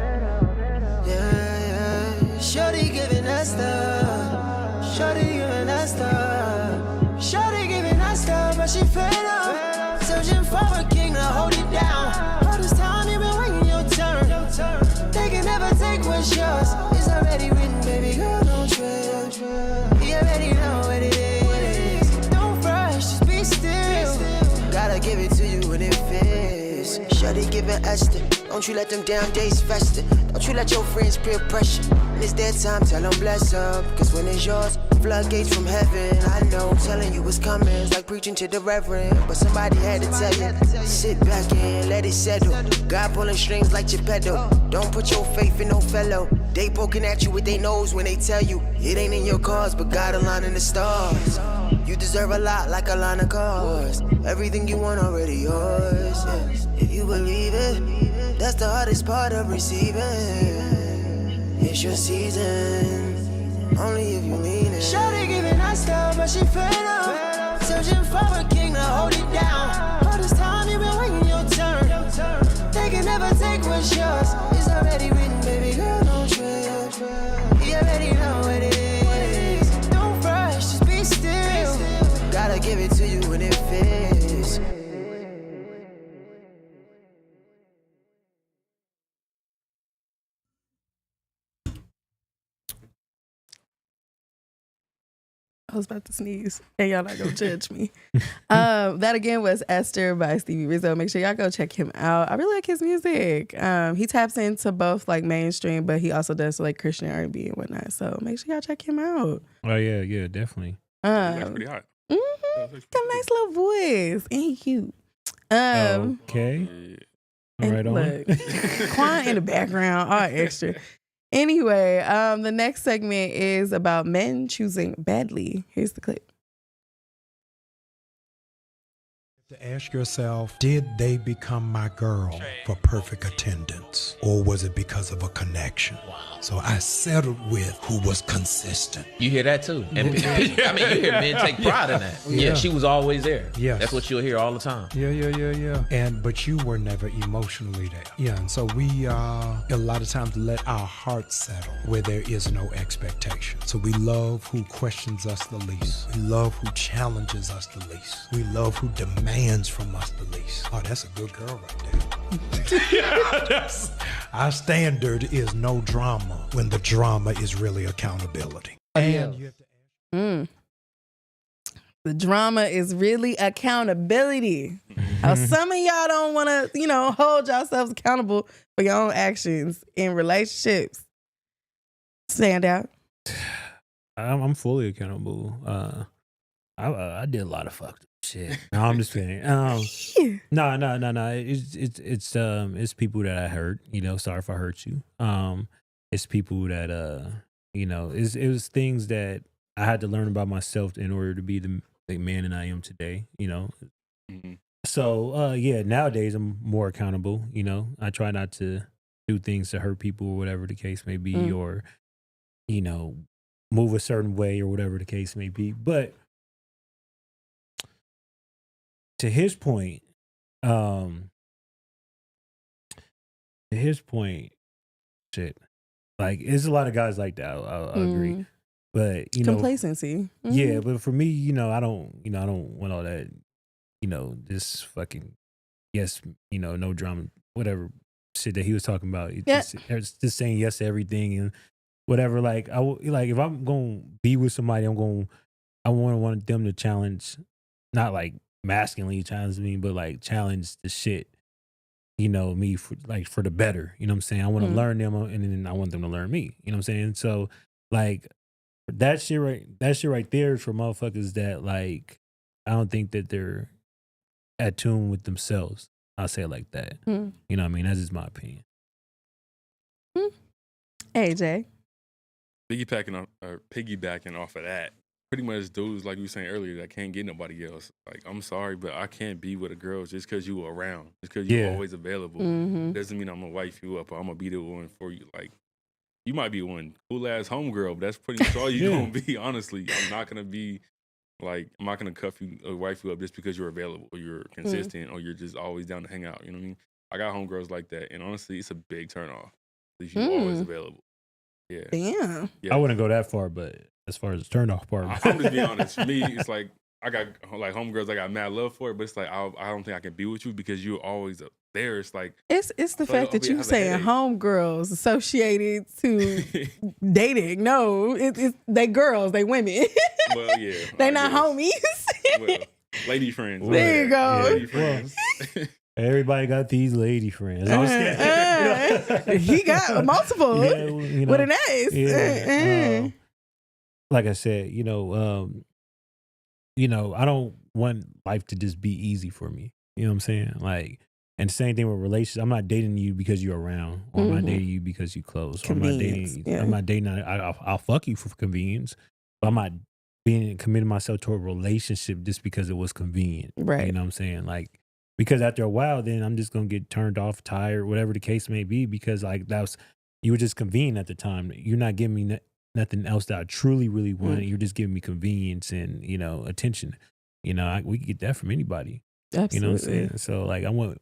Yeah. Shorty giving that stuff. Shorty giving that stuff. Shorty giving that stuff, but she fed up. Searching for a king to hold it down. All this time you been waiting your turn. They can never take what's yours. It's already written, baby girl, don't trip. You already know what it is. Don't rush, just be still. Gotta give it to you when it fits. Shorty giving Esther. Don't you let them damn days fester. Don't you let your friends peer pressure. When it's their time, tell them bless up. Cause when it's yours, floodgates from heaven. I know, telling you what's coming is like preaching to the reverend. But somebody had to tell you. Sit back and let it settle. God pulling strings like Geppetto. Don't put your faith in no fellow. They poking at you with their nose when they tell you it ain't in your cause, but God aligning the stars. You deserve a lot like a line of cars. Everything you want already yours. Yeah. If you believe it, that's the hardest part of receiving. It's your season, only if you mean it. Shawty giving us stuff, but she fed up. Searching for a king to hold it down. All this time you been waiting your turn. They can never take what's yours. It's already written, baby girl, don't trip. You already know what it is. Don't rush, just be still. Gotta give it to you when it fits. I was about to sneeze, and y'all not gonna judge me. That again was Esther by Stevie Rizzo. Make sure y'all go check him out. I really like his music. He taps into both like mainstream, but he also does like Christian R&B and whatnot. So make sure y'all check him out. Oh yeah, definitely. That's pretty hot. Got a nice little voice, and he cute. Okay. Yeah. Right on. Look, Quan in the background, all extra. Anyway, the next segment is about men choosing badly. Here's the clip. To ask yourself, did they become my girl for perfect attendance? Or was it because of a connection? So I settled with who was consistent. You hear that too. And I mean, you hear men take pride in that. Yeah, she was always there. Yes. That's what you'll hear all the time. Yeah. But you were never emotionally there. Yeah, and so we a lot of times let our hearts settle where there is no expectation. So we love who questions us the least. We love who challenges us the least. We love who demands from us the least. Oh, that's a good girl right there. Our standard is no drama when the drama is really accountability. And you have to The drama is really accountability. How some of y'all don't want to, hold yourselves accountable for your own actions in relationships. Stand out. I'm fully accountable. I did a lot of fucked up shit. No, I'm just kidding. No. It's people that I hurt. Sorry if I hurt you. It's people that it was things that I had to learn about myself in order to be the man that I am today. Mm-hmm. So nowadays I'm more accountable. I try not to do things to hurt people or whatever the case may be, or move a certain way or whatever the case may be. But to his point, shit. Like, there's a lot of guys like that. I agree, but complacency. Yeah, but for me, I don't want all that. This fucking no drama, whatever shit that he was talking about. Just saying yes to everything and whatever. Like, if I'm gonna be with somebody, I want them to challenge, not like masculinely challenge me, but like challenge the shit, me for the better. You know what I'm saying? I want to learn them, and then I want them to learn me. You know what I'm saying? So like that shit right there is for motherfuckers that like I don't think that they're at tune with themselves. I'll say it like that. You know what I mean? That's just my opinion. AJ. Piggybacking off of that, pretty much dudes, like you were saying earlier, that can't get nobody else. Like, I'm sorry, but I can't be with a girl just because you were around. Just because you're always available. Doesn't mean I'm going to wife you up or I'm going to be the one for you. Like, you might be one cool-ass homegirl, but that's pretty much all you're going to be, honestly. I'm not going to be Like, I'm not gonna cuff you or wife you up just because you're available or you're consistent or you're just always down to hang out. You know what I mean? I got homegirls like that, and honestly, it's a big turn off if you're always available. Yeah. Damn. Yeah. I wouldn't go that far, but as far as the turn off part, I'm just being honest. For me, it's like I got like homegirls I got mad love for, but it's like I don't think I can be with you because you're always up there. It's like It's the fact that you have a saying headache. homegirls associated to dating. No, it's they girls, they women. Well, yeah. They I not guess. homies. Well, lady friends. There you go. Lady friends. everybody got these lady friends. He got multiple Yeah, you know, with an ace. yeah. Like I said, I don't want life to just be easy for me. You know what I'm saying? Like, and same thing with relationships. I'm not dating you because you're around, or I'm not dating you because you close. Or Convenience, I'm not dating. I'll fuck you for convenience, but I'm not committing myself to a relationship just because it was convenient. Right. You know what I'm saying? Like, because after a while, then I'm just gonna get turned off, tired, whatever the case may be. Because like you were just convenient at the time. You're not giving me nothing else that I truly, really want. You're just giving me convenience and attention. We could get that from anybody. Absolutely. You know what I'm saying? So like, I want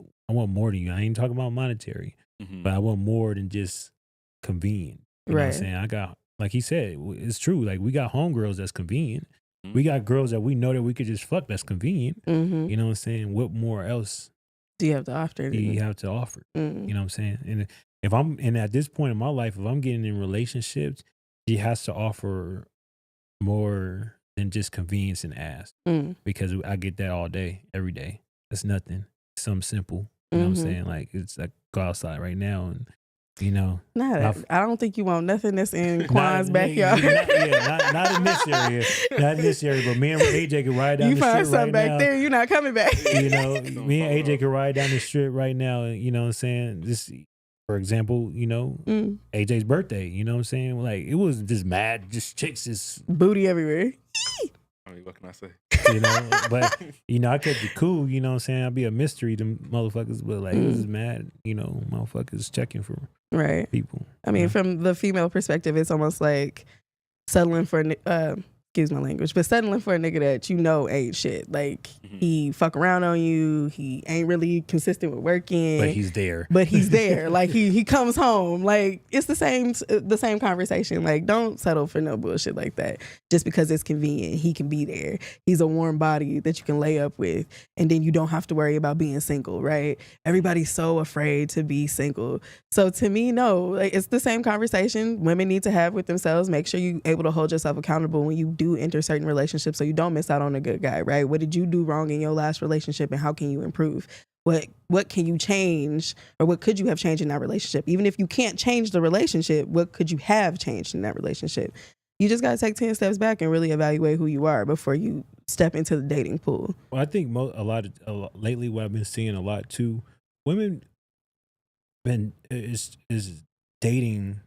more than you. I ain't talking about monetary, but I want more than just convenient. You know what I'm saying? I got, like he said, it's true. Like, we got homegirls that's convenient. We got girls that we know that we could just fuck that's convenient. You know what I'm saying? What more else do you have to offer? do you have to offer? You know what I'm saying? And at this point in my life, if I'm getting in relationships, she has to offer more than just convenience and ask. Because I get that all day, every day. That's nothing. It's something simple. You know what I'm saying? Like, it's like, go outside right now and I don't think you want nothing that's in Quan's backyard. Not in this area. Not in this area. But me and AJ can ride down you the strip find something right back now. there, you're not coming back. Me and AJ can ride down the strip right now. You know what I'm saying? This, for example, AJ's birthday. You know what I'm saying? Like, it was just mad, just chicks, just booty everywhere. I mean, what can I say? But I kept it cool. You know what I'm saying? I'd be a mystery to motherfuckers, but like, it was mad. Motherfuckers checking for people. I mean, from the female perspective, it's almost like settling for excuse my language, but settling for a nigga that ain't shit. Like, he fuck around on you. He ain't really consistent with working. But he's there. Like, he comes home. Like, it's the same conversation. Like, don't settle for no bullshit like that. Just because it's convenient, he can be there. He's a warm body that you can lay up with, and then you don't have to worry about being single, right? Everybody's so afraid to be single. So to me, no, like, it's the same conversation women need to have with themselves. Make sure you're able to hold yourself accountable when you do enter certain relationships so you don't miss out on a good guy, right? What did you do wrong in your last relationship, and how can you improve? What can you change, or what could you have changed in that relationship? Even if you can't change the relationship, what could you have changed in that relationship? You just got to take 10 steps back and really evaluate who you are before you step into the dating pool. Well, I think lately what I've been seeing a lot too, women is dating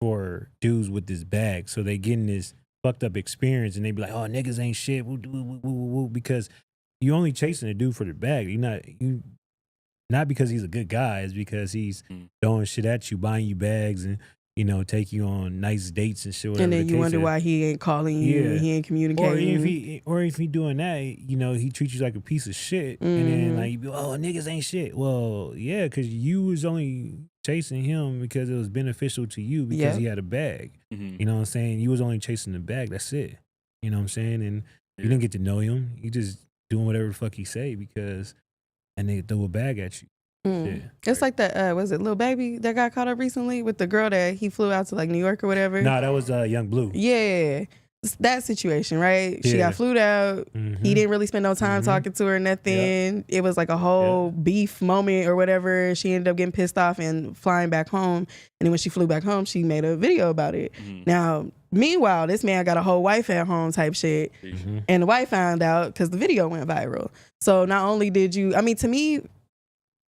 for dudes with this bag, so they getting this fucked up experience, and they be like, "Oh, niggas ain't shit," because you only chasing a dude for the bag. Not because he's a good guy. It's because he's throwing shit at you, buying you bags, and take you on nice dates and shit. And then you wonder why he ain't calling you, and he ain't communicating. Or if he doing that, he treats you like a piece of shit, and then like you be, "Oh, niggas ain't shit." Well, yeah, because you was only chasing him because it was beneficial to you because he had a bag. You know what I'm saying? You was only chasing the bag. That's it. You know what I'm saying? And you didn't get to know him. You just doing whatever the fuck he say and they throw a bag at you. Yeah. It's like that, was it Lil Baby that got caught up recently with the girl that he flew out to like New York or whatever? Nah, that was Young Blue. Yeah. That situation, right? She got flued out. He didn't really spend no time talking to her, nothing. It was like a whole beef moment or whatever. She ended up getting pissed off and flying back home. And then when she flew back home, she made a video about it. Now, meanwhile, this man got a whole wife at home type shit. And the wife found out because the video went viral. So not only did to me,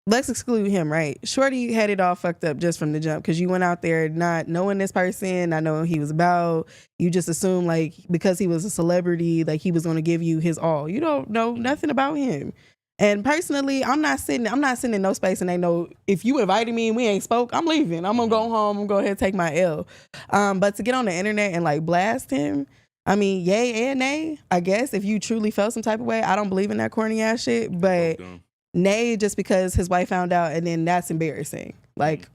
let's exclude him, right? Shorty had it all fucked up just from the jump because you went out there not knowing this person, not knowing what he was about. You just assume like because he was a celebrity, like he was going to give you his all. You don't know nothing about him. And personally, I'm not sitting in no space, and they know if you invited me and we ain't spoke, I'm leaving. I'm gonna go home. I'm gonna go ahead and take my L. But to get on the internet and like blast him, I mean, yay and nay, I guess, if you truly felt some type of way. I don't believe in that corny ass shit, but nay, just because his wife found out, and then that's embarrassing. Like,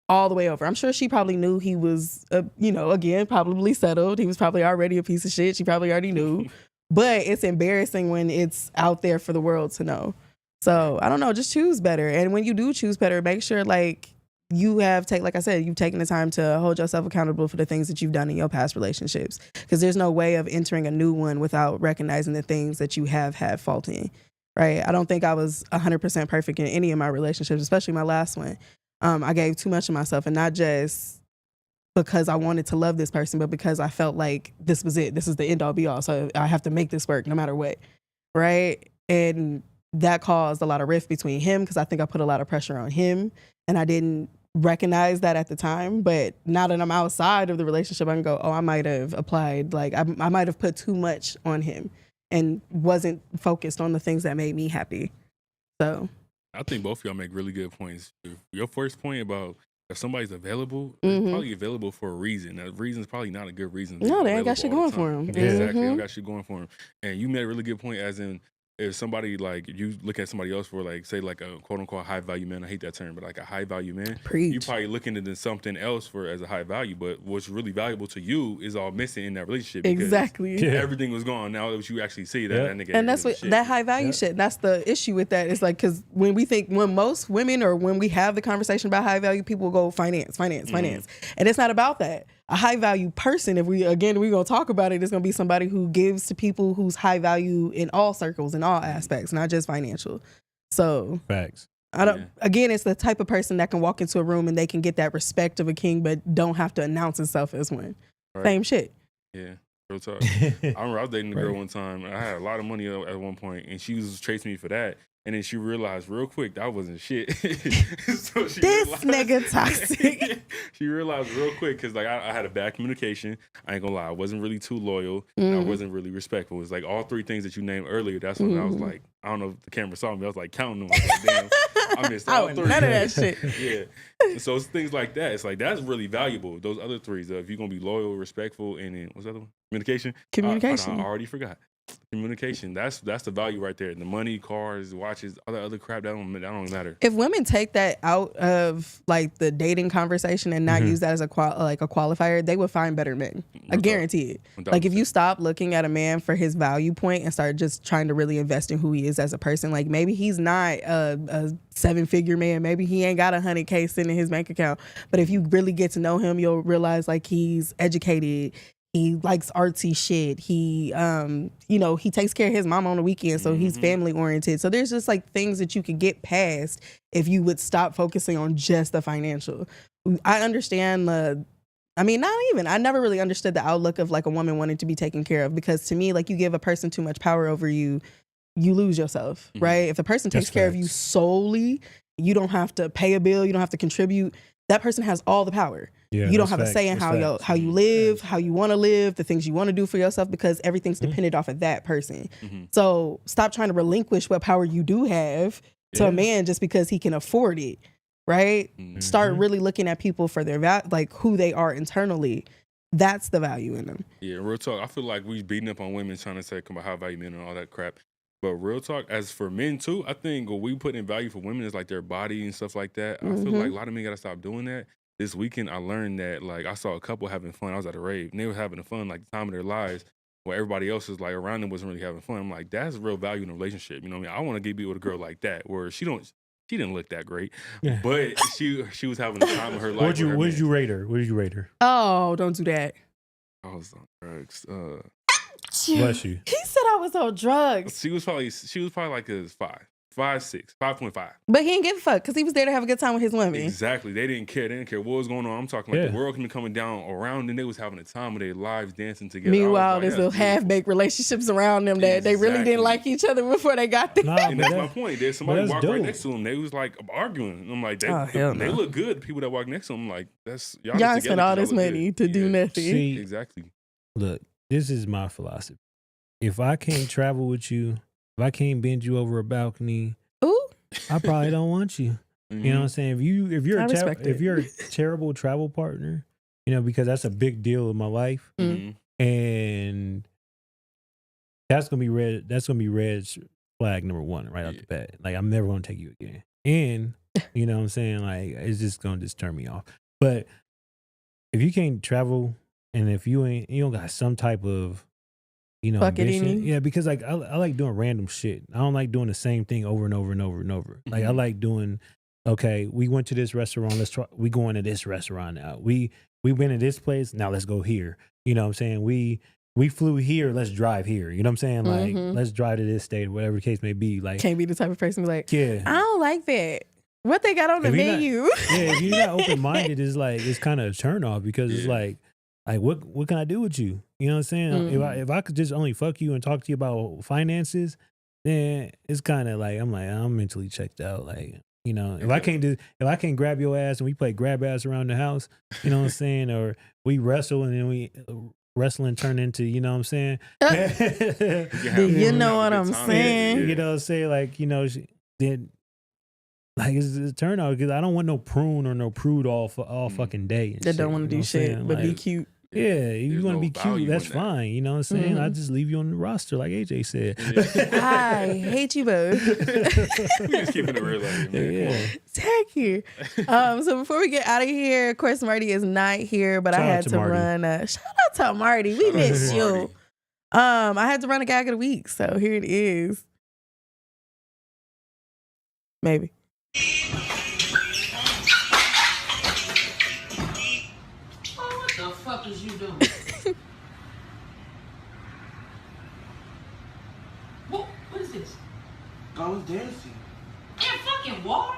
all the way over. I'm sure she probably knew he was, again, probably settled. He was probably already a piece of shit. She probably already knew. But it's embarrassing when it's out there for the world to know. So, I don't know, just choose better. And when you do choose better, make sure, like, you have like I said, you've taken the time to hold yourself accountable for the things that you've done in your past relationships. Because there's no way of entering a new one without recognizing the things that you have had fault in, right? I don't think I was 100% perfect in any of my relationships, especially my last one. I gave too much of myself, and not just because I wanted to love this person, but because I felt like this was it. This is the end all be all. So I have to make this work no matter what, right? And that caused a lot of rift between him, because I think I put a lot of pressure on him, and I didn't recognize that at the time. But now that I'm outside of the relationship, I can go, oh, I might have applied, like I might have put too much on him and wasn't focused on the things that made me happy. So I think both of y'all make really good points. Your first point about if somebody's available, they're probably available for a reason. That reason is probably not a good reason. No, they ain't got shit going for them. Exactly, they don't got shit going for them. And you made a really good point, as in, if somebody, like, you look at somebody else for, like, say, like a quote unquote high value man, I hate that term, but like a high value man, you probably looking at something else for as a high value, but what's really valuable to you is all missing in that relationship. Exactly. Everything was gone. Now that you actually see that, that nigga. And that's what that high value shit. That's the issue with that. It's like, because when most women, or when we have the conversation about high value, people go finance, and it's not about that. A high value person, if we're gonna talk about it, it's gonna be somebody who gives to people who's high value in all circles, in all aspects, not just financial. So facts. Again, it's the type of person that can walk into a room and they can get that respect of a king, but don't have to announce himself as one. Right. Same shit. Yeah. Real talk. I remember I was dating a girl one time. I had a lot of money at one point, and she was chasing me for that. And then she realized real quick that wasn't shit. So nigga toxic. She realized real quick, because like I had a bad communication. I ain't gonna lie, I wasn't really too loyal. And I wasn't really respectful. It was like all three things that you named earlier. That's when I was like, I don't know if the camera saw me. I was like counting them. I was like, damn, I missed all three. None of that shit. Yeah. And so it's things like that. It's like that's really valuable. Those other three. If you're gonna be loyal, respectful, and then what's the other one? Communication. I already forgot. Communication. That's the value right there. The money, cars, watches, all that other crap, that don't matter. If women take that out of like the dating conversation and not use that as a qualifier, they would find better men. I guarantee it. 100%. Like if you stop looking at a man for his value point and start just trying to really invest in who he is as a person, like maybe he's not a 7-figure man, maybe he ain't got $100K sitting in his bank account, but if you really get to know him, you'll realize like he's educated. He likes artsy shit. He, he takes care of his mom on the weekend, so he's family oriented. So there's just like things that you can get past if you would stop focusing on just the financial. I understand I never really understood the outlook of like a woman wanting to be taken care of, because to me, like you give a person too much power over you, you lose yourself, right? If a person takes care of you solely, you don't have to pay a bill, you don't have to contribute. That person has all the power. Yeah, you don't have a say in how you live, how you want to live, the things you want to do for yourself, because everything's dependent off of that person. So stop trying to relinquish what power you do have to a man just because he can afford it, right? Start really looking at people for their like who they are internally. That's the value in them. Yeah, real talk. I feel like we beating up on women trying to say come about high value men and all that crap. But real talk, as for men too, I think what we put in value for women is like their body and stuff like that. I feel like a lot of men gotta stop doing that. This weekend, I learned that, like, I saw a couple having fun. I was at a rave, and they were having fun, like, the time of their lives, where everybody else is, like, around them wasn't really having fun. I'm like, that's real value in a relationship. You know what I mean? I want to be with a girl like that, where she didn't look that great, but she was having the time of her life. What did you rate her? Oh, don't do that. I was on drugs. Bless you. He said I was on drugs. She was probably like a 5.5. But he didn't give a fuck because he was there to have a good time with his women. Exactly. They didn't care. They didn't care what was going on. I'm talking like the world can be coming down around, and they was having a time of their lives dancing together. Meanwhile, there's little half-baked relationships around them that they really didn't like each other before they got there. And that's my point. There's somebody walked right next to them. They was like arguing. I'm like, they look good. The people that walk next to them, like, that's y'all spent all this money to do nothing. See, exactly. Look, this is my philosophy. If I can't travel with you, if I can't bend you over a balcony, I probably don't want you. You know what I'm saying? If you're a terrible travel partner, because that's a big deal in my life, and And that's gonna be red. That's gonna be red flag number one right off the bat. Like, I'm never gonna take you again. And you know what I'm saying? Like, it's just gonna turn me off. But if you can't travel, and if you don't got some type of, Fuck it in ambition, you. yeah, because like I like doing random shit. I don't like doing the same thing over and over and over and over. Like, I like doing, okay, we went to this restaurant. Let's try. We going to this restaurant now. We went to this place. Now let's go here. You know what I'm saying? We flew here. Let's drive here. You know what I'm saying? Like, let's drive to this state, or whatever the case may be. Like, Can't be the type of person be like, yeah, I don't like that. What they got on the If you're not- menu? yeah. If you're not open minded, it's kind of a turn off, because it's like what can I do with you? You know what I'm saying? If I could just only fuck you and talk to you about finances, then it's kind of like I'm mentally checked out. Like, if I can't grab your ass and we play grab ass around the house, you know what I'm saying, or we wrestle and then we wrestling turn into, you know what I'm saying? You know what I'm saying? You know what I'm saying? Like, then. Like, it's a turn out, because I don't want no prune or no prude all fucking day. They don't want to do shit, but be like, cute. Yeah, if you want to no be cute, value that's in that. fine. You know what I'm saying? I just leave you on the roster, like AJ said. I hate you both. We just keeping it real, like, man. Yeah. Thank you. So before we get out of here, of course, Marty is not here, but I Shout out had to to Marty. run. Shout out to Marty. We Shout out to miss you. Marty. I had to run a gag of the week, so here it is. Maybe. What the fuck is you doing? What is this? I was dancing. In fucking water?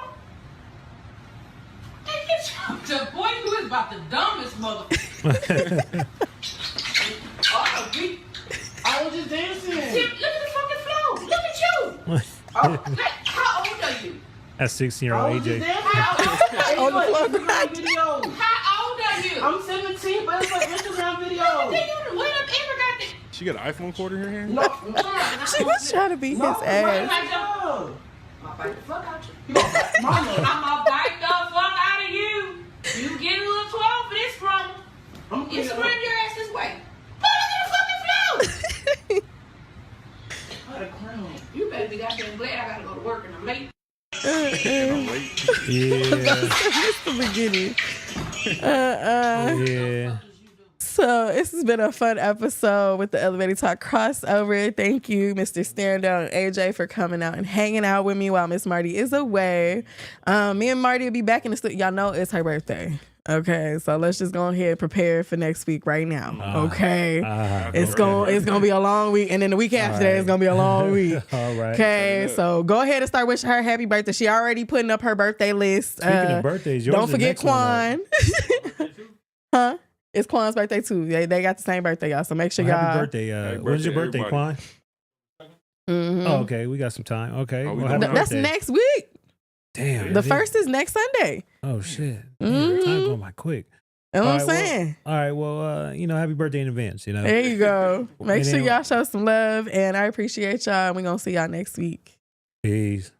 Hey, get the boy who is about the dumbest mother. Oh, we. I was just dancing. Look at the fucking flow. Look at you. How old are you? That's 16-year-old AJ. On the floor. Video. How old are you? I'm 17, but it's like Instagram video. Then you went up and got the. She got an iPhone cord in her hand? No, She was trying to beat his ass. no. I'll bite the fuck out you. Mama. I'ma bite the fuck out of you. You get a little too old for this drama. I'm You gonna scream your ass this way. But look at the fucking flow. I had a crown. You better be goddamn glad I gotta go to work and I'm late. I'm late. Yeah. It's the beginning. Yeah. So this has been a fun episode with the Elevated Talk crossover. Thank you, Mr. Sterndo and AJ, for coming out and hanging out with me while Miss Marty is away. Me and Marty will be back in the studio. Y'all know it's her birthday. Okay, so let's just go ahead and prepare for next week right now. Okay, it's gonna be a long week, and then the week after that it's gonna be a long week. All right. Okay, so go ahead and start wishing her happy birthday. She already putting up her birthday list. Speaking of birthdays, yours don't is the forget next one, Quan. Huh? It's Quan's birthday too. They got the same birthday, y'all. So make sure y'all. Happy birthday. Happy When's your birthday, birthday, Quan? Mhm. Oh, okay. We got some time. Okay. Oh, we well, doing happy That's birthday. next week. Damn. The is it? first is next Sunday. Oh, shit. Mhm. Time going by quick. You know what I'm All right, well, saying? All right. Well, happy birthday in advance, There you go. Make And sure then- y'all show some love, and I appreciate y'all. We're gonna see y'all next week. Peace.